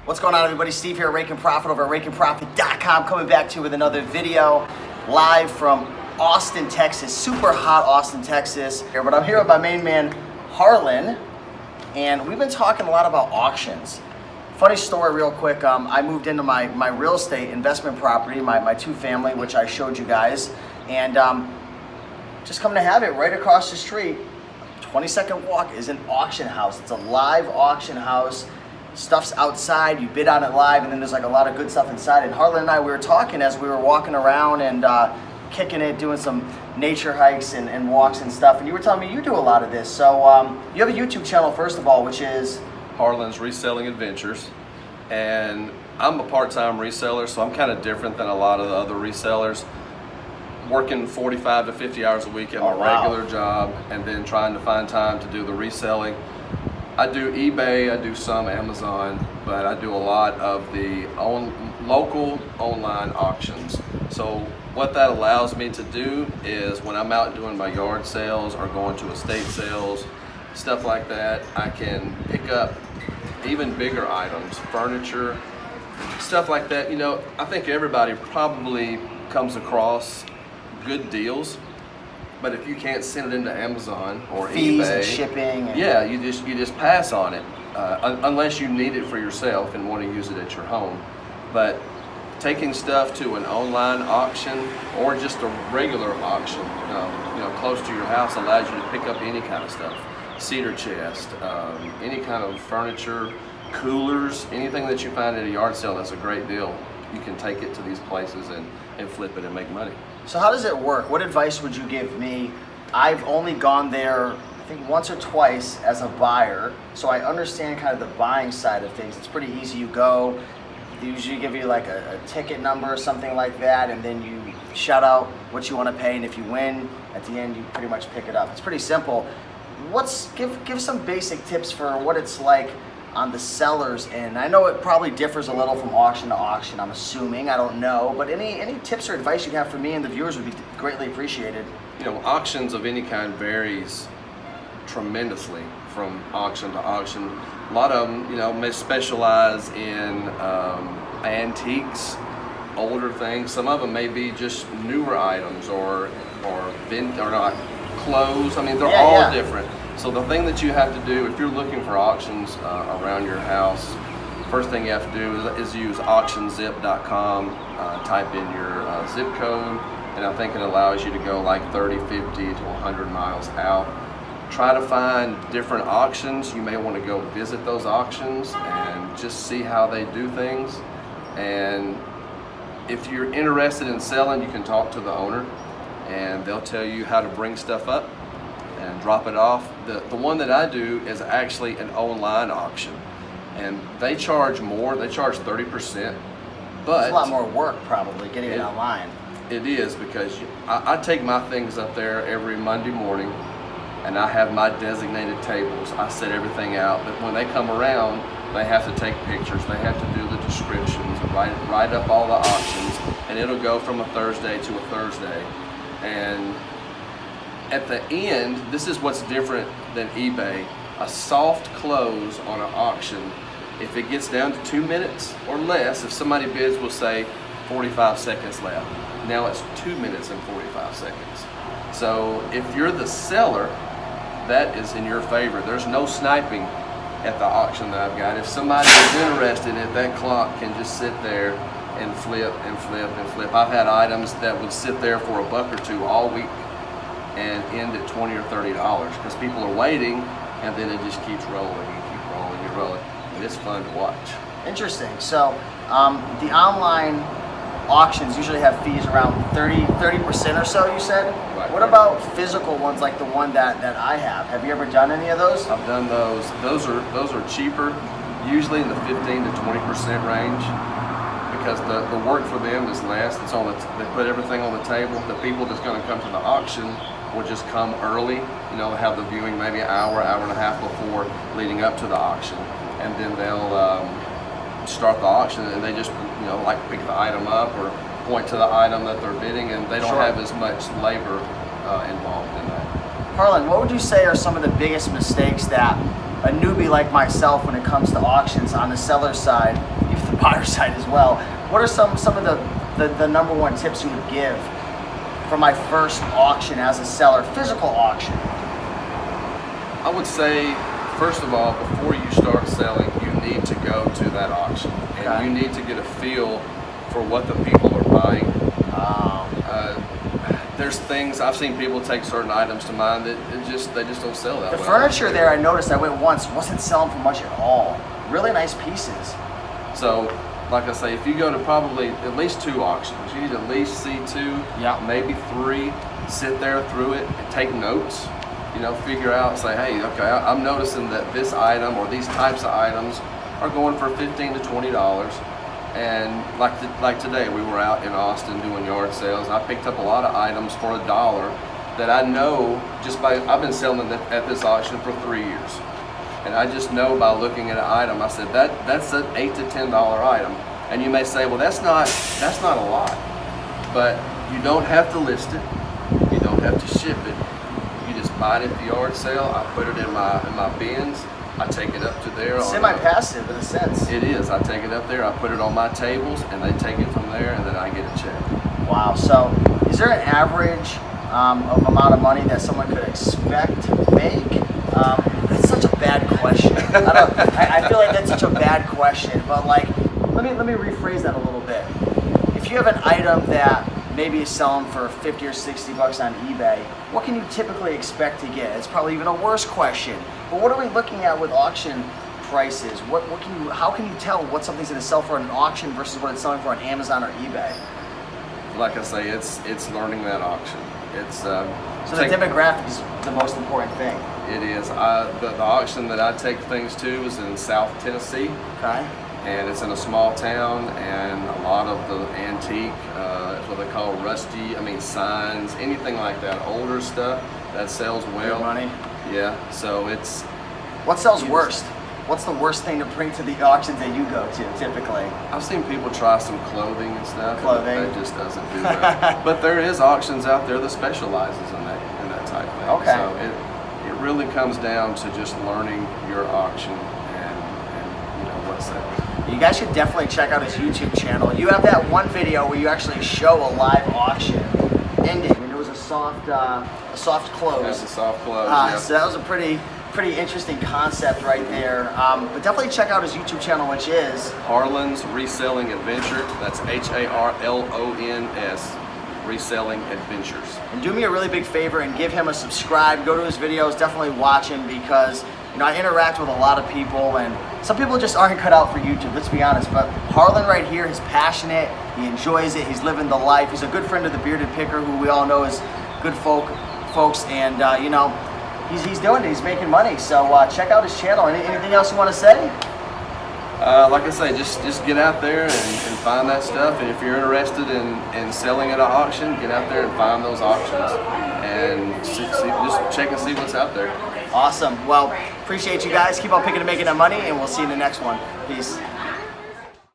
What's going on, everybody? Steve here at RAIKEN PROFIT over at RAIKENPROFIT.com, coming back to you with another video live from Austin, Texas. Super hot Austin, Texas here, but I'm here with my main man, Harlon, and we've been talking a lot about auctions. Funny story real quick, I moved into my real estate investment property, my two-family, which I showed you guys, and just come to have it right across the street, 20-second walk, is an auction house. It's a live auction house. Stuff's outside, you bid on it live, and then there's like a lot of good stuff inside. And Harlan and I, we were talking as we were walking around and kicking it, doing some nature hikes and walks and stuff, and you were telling me you do a lot of this. So you have a YouTube channel, first of all, which is Harlan's Reselling Adventures, and I'm a part-time reseller, so I'm kind of different than a lot of the other resellers, working 45 to 50 hours a week at my regular job, and then trying to find time to do the reselling. I do eBay, I do some Amazon, but I do a lot of the local online auctions. So what that allows me to do is when I'm out doing my yard sales or going to estate sales, stuff like that, I can pick up even bigger items, furniture, stuff like that. You know, I think everybody probably comes across good deals, but if you can't send it into Amazon or fees eBay, and shipping, and yeah, you just pass on it unless you need it for yourself and want to use it at your home. But taking stuff to an online auction or just a regular auction, you know, close to your house allows you to pick up any kind of stuff, cedar chest, any kind of furniture, coolers, anything that you find at a yard sale. That's a great deal. You can take it to these places and flip it and make money. So how does it work? What advice would you give me? I've only gone there, I think, once or twice as a buyer, so I understand kind of the buying side of things. It's pretty easy. You go, they usually give you like a ticket number or something like that, and then you shout out what you want to pay, and if you win, at the end, you pretty much pick it up. It's pretty simple. Give some basic tips for what it's like on the seller's end. I know it probably differs a little from auction to auction, I'm assuming, I don't know, but any tips or advice you have for me and the viewers would be greatly appreciated. You know, auctions of any kind varies tremendously from auction to auction. A lot of them, you know, may specialize in antiques, older things. Some of them may be just newer items or not clothes. I mean, they're all different. So the thing that you have to do if you're looking for auctions around your house, first thing you have to do is use auctionzip.com, type in your zip code, and I think it allows you to go like 30, 50 to 100 miles out. Try to find different auctions. You may want to go visit those auctions and just see how they do things. And if you're interested in selling, you can talk to the owner and they'll tell you how to bring stuff up and drop it off. The one that I do is actually an online auction, and they charge more. They charge 30%, but it's a lot more work probably getting it online. It is, because I take my things up there every Monday morning, and I have my designated tables. I set everything out, but when they come around, they have to take pictures. They have to do the descriptions and write up all the auctions, and it'll go from a Thursday to a Thursday. And at the end, this is what's different than eBay. A soft close on an auction, if it gets down to 2 minutes or less, if somebody bids, will say 45 seconds left. Now it's 2 minutes and 45 seconds. So if you're the seller, that is in your favor. There's no sniping at the auction that I've got. If somebody is interested, that clock can just sit there and flip and flip and flip. I've had items that would sit there for $1 or $2 all week and end at $20 or $30 because people are waiting, and then it just keeps rolling and keep rolling and rolling, and it's fun to watch. Interesting. So the online auctions usually have fees around 30% or so, you said? Right. What about physical ones like the one that I have? Have you ever done any of those? I've done those. Those are cheaper, usually in the 15 to 20% range, because the work for them is less. It's they put everything on the table. The people that's going to come to the auction will just come early, you know, have the viewing maybe an hour and a half before, leading up to the auction, and then they'll start the auction, and they just, you know, like pick the item up or point to the item that they're bidding, and they don't have as much labor involved in that. Harlan, what would you say are some of the biggest mistakes that a newbie like myself when it comes to auctions on the seller side, even the buyer side as well, what are some of the number one tips you would give for my first auction as a seller, physical auction? I would say, first of all, before you start selling, you need to go to that auction. And Okay. you need to get a feel for what the people are buying. There's things, I've seen people take certain items to mine that they just don't sell that The well. furniture there, I noticed, I went once, wasn't selling for much at all. Really nice pieces. So, like I say, if you go to probably at least 2 auctions, you need to at least see 2, Yeah. maybe 3, sit there through it and take notes. You know, figure out, say, hey, okay, I'm noticing that this item or these types of items are going for $15 to $20. And like today, we were out in Austin doing yard sales. I picked up a lot of items for $1 that I know I've been selling at this auction for 3 years. And I just know by looking at an item, I said that's an $8 to $10 item. And you may say, well, that's not a lot, but you don't have to list it, you don't have to ship it. You just buy it at the yard sale. I put it in my bins. I take it up to there. Semi-passive in a sense. It is. I take it up there. I put it on my tables, and they take it from there, and then I get a check. Wow. So, is there an average of amount of money that someone could expect to make? That's such a bad question. I feel like that's such a bad question. But like, let me rephrase that a little bit. If you have an item that maybe is selling for 50 or 60 bucks on eBay, what can you typically expect to get? It's probably even a worse question. But what are we looking at with auction prices? How can you tell what something's going to sell for at an auction versus what it's selling for on Amazon or eBay? Like I say, it's learning that auction. So the demographic is the most important thing. It is. The auction that I take things to is in South Tennessee. Okay. And it's in a small town, and a lot of the antique, what they call signs, anything like that, older stuff that sells well. Good money. Yeah, so it's... What sells worst? What's the worst thing to bring to the auctions that you go to, typically? I've seen people try some clothing and stuff. Clothing. And that just doesn't do well. But there is auctions out there that specializes in that type of thing. Okay. So it really comes down to just learning your auction and what sells. You guys should definitely check out his YouTube channel. You have that one video where you actually show a live auction ending, and it was a soft close. That's a soft close, yeah. So that was a pretty interesting concept right there. But definitely check out his YouTube channel, which is Harlon's Reselling Adventure. That's HARLONS, Reselling Adventures. And do me a really big favor and give him a subscribe. Go to his videos, definitely watch him, because I interact with a lot of people, and some people just aren't cut out for YouTube, let's be honest. But Harlon right here, he's passionate, he enjoys it, he's living the life. He's a good friend of the Bearded Picker, who we all know is good folks, and he's doing it, he's making money. So check out his channel. Anything else you want to say? Like I say, just get out there and find that stuff. And if you're interested in selling at an auction, get out there and find those auctions and just check and see what's out there. Awesome. Well, appreciate you guys. Keep on picking and making that money, and we'll see you in the next one. Peace.